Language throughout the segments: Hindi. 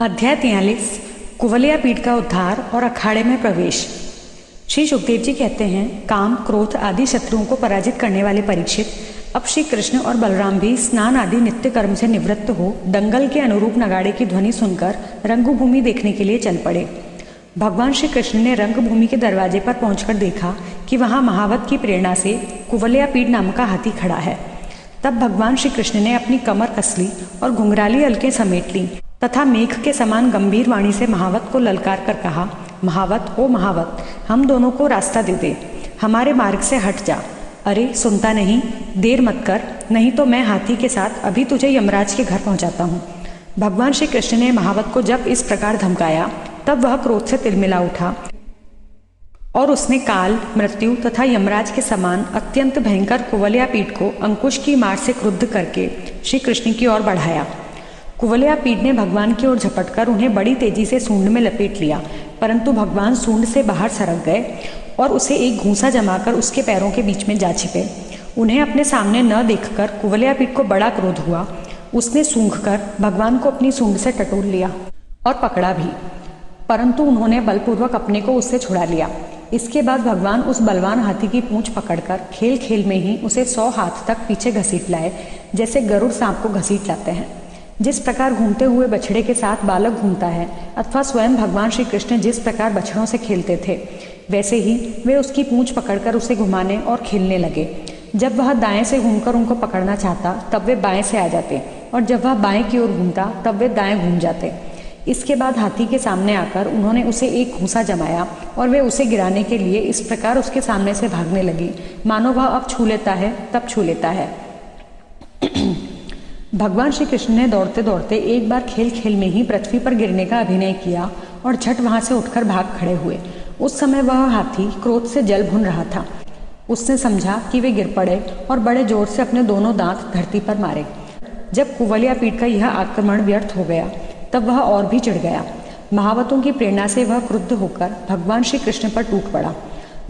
अध्याय 43 कुवलया पीठ का उद्धार और अखाड़े में प्रवेश। श्री सुखदेव जी कहते हैं, काम, क्रोध आदि शत्रुओं को पराजित करने वाले परीक्षित, अब श्री कृष्ण और बलराम भी स्नान आदि नित्य कर्म से निवृत्त हो दंगल के अनुरूप नगाड़े की ध्वनि सुनकर रंगभूमि देखने के लिए चल पड़े। भगवान श्री कृष्ण ने रंगभूमि के दरवाजे पर पहुंचकर देखा कि वहां महावत की प्रेरणा से कुवलया पीठ नाम का हाथी खड़ा है। तब भगवान श्री कृष्ण ने अपनी कमर कस ली और घुंघराली अलकें समेट ली तथा मेघ के समान गंभीर वाणी से महावत को ललकार कर कहा, महावत, ओ महावत, हम दोनों को रास्ता दे दे, हमारे मार्ग से हट जा। अरे सुनता नहीं, देर मत कर, नहीं तो मैं हाथी के साथ अभी तुझे यमराज के घर पहुंचाता हूँ। भगवान श्री कृष्ण ने महावत को जब इस प्रकार धमकाया तब वह क्रोध से तिलमिला उठा और उसने काल, मृत्यु तथा यमराज के समान अत्यंत भयंकर कुवलया पीठ को अंकुश की मार से क्रुद्ध करके श्री कृष्ण की ओर बढ़ाया। कुवलया पीठ ने भगवान की ओर झपटकर उन्हें बड़ी तेजी से सूंड में लपेट लिया, परंतु भगवान सूंड से बाहर सरक गए और उसे एक घूंसा जमाकर उसके पैरों के बीच में जा छिपे। उन्हें अपने सामने न देखकर कुवलया पीठ को बड़ा क्रोध हुआ। उसने सूंघकर भगवान को अपनी सूंड से टटोल लिया और पकड़ा भी, परंतु उन्होंने बलपूर्वक अपने को उससे छुड़ा लिया। इसके बाद भगवान उस बलवान हाथी की पूंछ पकड़कर खेल खेल में ही उसे 100 हाथ तक पीछे घसीट लाए, जैसे गरुड़ सांप को घसीट लाते हैं। जिस प्रकार घूमते हुए बछड़े के साथ बालक घूमता है अथवा स्वयं भगवान श्री कृष्ण जिस प्रकार बछड़ों से खेलते थे, वैसे ही वे उसकी पूंछ पकड़कर उसे घुमाने और खेलने लगे। जब वह दाएं से घूमकर उनको पकड़ना चाहता तब वे बाएं से आ जाते और जब वह बाएं की ओर घूमता तब वे दाएं घूम जाते। इसके बाद हाथी के सामने आकर उन्होंने उसे एक घूंसा जमाया और वे उसे गिराने के लिए इस प्रकार उसके सामने से भागने लगी मानो वह अब छू लेता है तब छू लेता है। भगवान श्री कृष्ण ने दौड़ते दौड़ते एक बार खेल खेल में ही पृथ्वी पर गिरने का अभिनय किया और झट वहां से उठकर भाग खड़े हुए। उस समय वह हाथी क्रोध से जल भुन रहा था। उसने समझा कि वे गिर पड़े और बड़े जोर से अपने दोनों दांत धरती पर मारे। जब कुवलया पीठ का यह आक्रमण व्यर्थ हो गया तब वह और भी चिढ़ गया। महावतों की प्रेरणा से वह क्रुद्ध होकर भगवान श्री कृष्ण पर टूट पड़ा।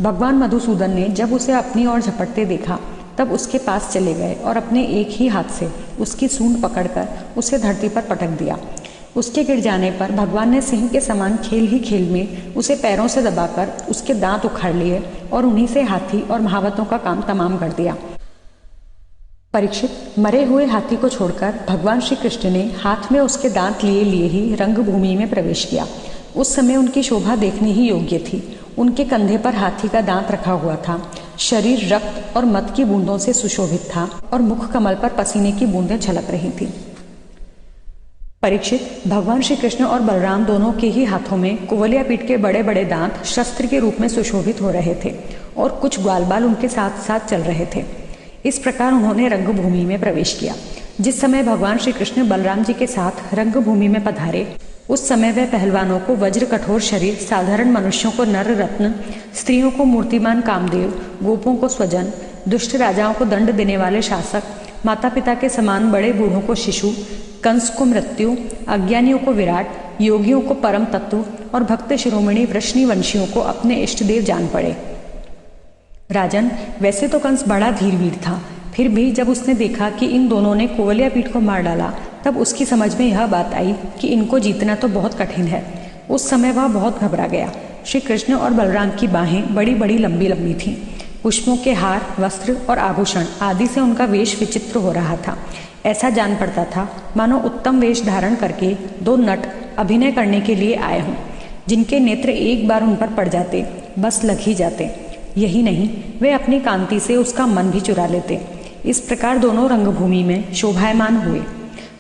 भगवान मधुसूदन ने जब उसे अपनी ओर झपटते देखा तब उसके पास चले गए और अपने एक ही हाथ से उसकी सूंड पकड़कर उसे धरती पर पटक दिया। उसके गिर जाने पर भगवान ने सिंह के समान खेल ही खेल में उसे पैरों से दबाकर उसके दांत उखाड़ लिए और उन्हीं से हाथी और महावतों का काम तमाम कर दिया। परीक्षित, मरे हुए हाथी को छोड़कर भगवान श्री कृष्ण ने हाथ में उसके दांत लिए लिए ही रंगभूमि में प्रवेश किया। उस समय उनकी शोभा देखने ही योग्य थी। उनके कंधे पर हाथी का दांत रखा हुआ था, शरीर रक्त और मद की बूंदों से सुशोभित था और मुख कमल पर पसीने की बूंदें झलक रही थीं। परीक्षित, भगवान श्री कृष्ण और बलराम दोनों के ही हाथों में कुवलया पीठ के बड़े बड़े दांत शस्त्र के रूप में सुशोभित हो रहे थे और कुछ ग्वाल बाल उनके साथ साथ चल रहे थे। इस प्रकार उन्होंने रंगभूमि में प्रवेश किया। जिस समय भगवान श्री कृष्ण बलराम जी के साथ रंगभूमि में पधारे उस समय वह पहलवानों को वज्र कठोर शरीर, साधारण मनुष्यों को नर रत्न, स्त्रियों को मूर्तिमान कामदेव, गोपों को स्वजन, दुष्ट राजाओं को दंड देने वाले शासक, माता पिता के समान बड़े बूढ़ों को शिशु, कंस को मृत्यु, अज्ञानियों को विराट, योगियों को परम तत्व और भक्त शिरोमणि वृष्णि वंशियों को अपने इष्ट देव जान पड़े। राजन, वैसे तो कंस बड़ा धीरवीर था, फिर भी जब उसने देखा कि इन दोनों ने कुवलया पीठ को मार डाला तब उसकी समझ में यह बात आई कि इनको जीतना तो बहुत कठिन है। उस समय वह बहुत घबरा गया। श्री कृष्ण और बलराम की बाहें बड़ी बड़ी लंबी लंबी थीं। पुष्पों के हार, वस्त्र और आभूषण आदि से उनका वेश विचित्र हो रहा था। ऐसा जान पड़ता था मानो उत्तम वेश धारण करके 2 नट अभिनय करने के लिए आए हों, जिनके नेत्र एक बार उन पर पड़ जाते बस लग ही जाते। यही नहीं, वे अपनी कांति से उसका मन भी चुरा लेते। इस प्रकार दोनों रंगभूमि में शोभायमान हुए।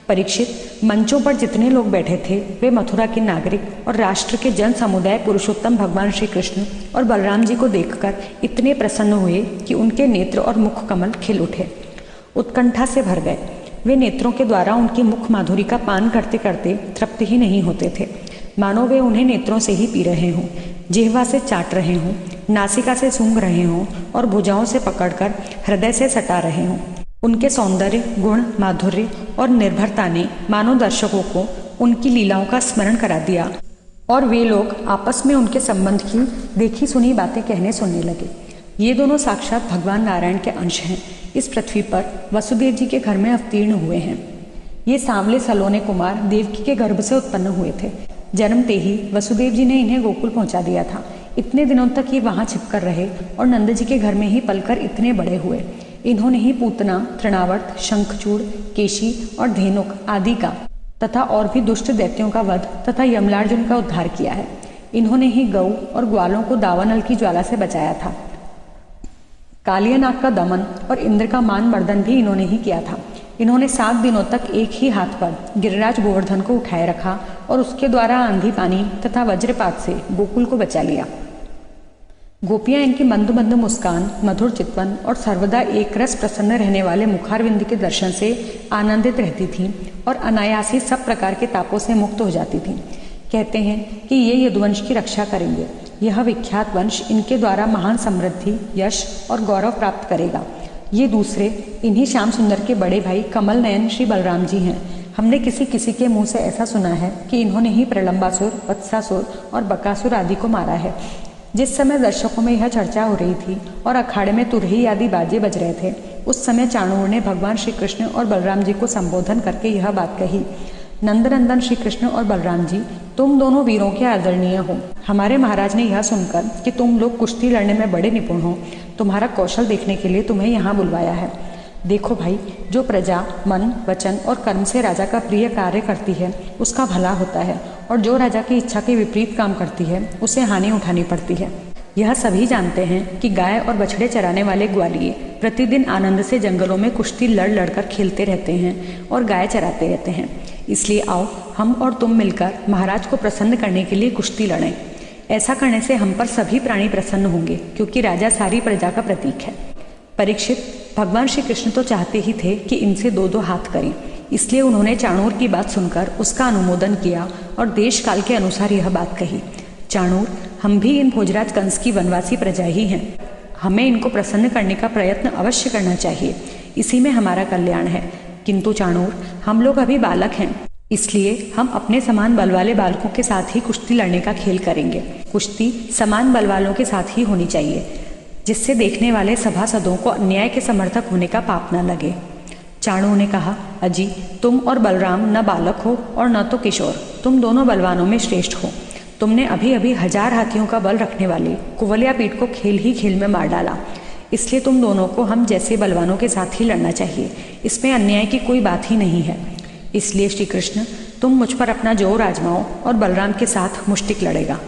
परीक्षित, मंचों पर जितने लोग बैठे थे वे मथुरा के नागरिक और राष्ट्र के जन समुदाय पुरुषोत्तम भगवान श्री कृष्ण और बलराम जी को देखकर इतने प्रसन्न हुए कि उनके नेत्र और मुख कमल खिल उठे, उत्कंठा से भर गए। वे नेत्रों के द्वारा उनकी मुख माधुरी का पान करते करते तृप्त ही नहीं होते थे, मानो वे उन्हें नेत्रों से ही पी रहे हों, जिह्वा से चाट रहे हों, नासिका से सूंघ रहे हों और भुजाओं से पकड़कर हृदय से सटा रहे हों। उनके सौंदर्य, गुण, माधुर्य और निर्भरता ने मानो दर्शकों को उनकी लीलाओं का स्मरण करा दिया और वे लोग आपस में उनके संबंध की देखी सुनी बातें कहने सुनने लगे। ये दोनों साक्षात भगवान नारायण के अंश हैं। इस पृथ्वी पर वसुदेव जी के घर में अवतीर्ण हुए हैं। ये सांवले सलोने कुमार देवकी के गर्भ से उत्पन्न हुए थे। जन्मते ही वसुदेव जी ने इन्हें गोकुल पहुंचा दिया था। इतने दिनों तक ये वहां छिपकर रहे और नंद जी के घर में ही पलकर इतने बड़े हुए। इन्होंने ही पूतना, तृणावर्त, शंखचूड़, केशी और धेनुक आदि का तथा और भी दुष्ट दैत्यों का वध तथा यमलार्जुन का उद्धार किया है। इन्होंने ही गौ और ग्वालों को दावानल की ज्वाला से बचाया था। कालियानाग का दमन और इंद्र का मान मर्दन भी इन्होंने ही किया था। इन्होंने 7 दिनों तक एक ही हाथ पर गिरिराज गोवर्धन को उठाए रखा और उसके द्वारा आंधी पानी तथा वज्रपात से गोकुल को बचा लिया। गोपियां इनकी मंद मंद मुस्कान, मधुर चितवन और सर्वदा एक रस प्रसन्न रहने वाले मुखारविंद के दर्शन से आनंदित रहती थीं और अनायास ही सब प्रकार के तापों से मुक्त हो जाती थीं। कहते हैं कि ये यदुवंश की रक्षा करेंगे। यह विख्यात वंश इनके द्वारा महान समृद्धि, यश और गौरव प्राप्त करेगा। ये दूसरे इन्हीं श्याम सुंदर के बड़े भाई कमल नयन श्री बलराम जी हैं। हमने किसी के मुंह से ऐसा सुना है कि इन्होंने ही प्रलंबासुर, वत्सासुर और बकासुर आदि को मारा है। जिस समय दर्शकों में यह चर्चा हो रही थी और अखाड़े में तुरही आदि बाजे बज रहे थे, उस समय चाणूर ने भगवान श्री कृष्ण और बलराम जी को संबोधन करके यह बात कही। नंदनंदन श्री कृष्ण और बलराम जी, तुम दोनों वीरों के आदरणीय हो। हमारे महाराज ने यह सुनकर कि तुम लोग कुश्ती लड़ने में बड़े निपुण हो, तुम्हारा कौशल देखने के लिए तुम्हें यहाँ बुलवाया है। देखो भाई, जो प्रजा मन, वचन और कर्म से राजा का प्रिय कार्य करती है उसका भला होता है, और जो राजा की इच्छा के विपरीत काम करती है उसे हानि उठानी पड़ती है। यह सभी जानते हैं कि गाय और बछड़े चराने वाले ग्वालिये प्रतिदिन आनंद से जंगलों में कुश्ती लड़ लड़कर खेलते रहते हैं और गाय चराते रहते हैं। इसलिए आओ हम और तुम मिलकर महाराज को प्रसन्न करने के लिए कुश्ती लड़ें। ऐसा करने से हम पर सभी प्राणी प्रसन्न होंगे, क्योंकि राजा सारी प्रजा का प्रतीक है। परीक्षित, भगवान श्री कृष्ण तो चाहते ही थे कि इनसे 2-2 हाथ करें, इसलिए उन्होंने चाणूर की बात सुनकर उसका अनुमोदन किया और देश काल के अनुसार यह बात कही। चाणूर, हम भी इन भोजराज कंस की वनवासी प्रजा ही हैं। हमें इनको प्रसन्न करने का प्रयत्न अवश्य करना चाहिए, इसी में हमारा कल्याण है। किंतु चाणूर, हम लोग अभी बालक हैं, इसलिए हम अपने समान बल वाले बालकों के साथ ही कुश्ती लड़ने का खेल करेंगे। कुश्ती समान बल वालों के साथ ही होनी चाहिए, जिससे देखने वाले सभासदों को अन्याय के समर्थक होने का पाप न लगे। चाणू ने कहा, अजी, तुम और बलराम न बालक हो और न तो किशोर, तुम दोनों बलवानों में श्रेष्ठ हो। तुमने अभी अभी 1000 हाथियों का बल रखने वाले कुवलिया पीठ को खेल ही खेल में मार डाला, इसलिए तुम दोनों को हम जैसे बलवानों के साथ ही लड़ना चाहिए। इसमें अन्याय की कोई बात ही नहीं है। इसलिए श्री कृष्ण, तुम मुझ पर अपना जोर आजमाओ और बलराम के साथ मुष्टिक लड़ेगा।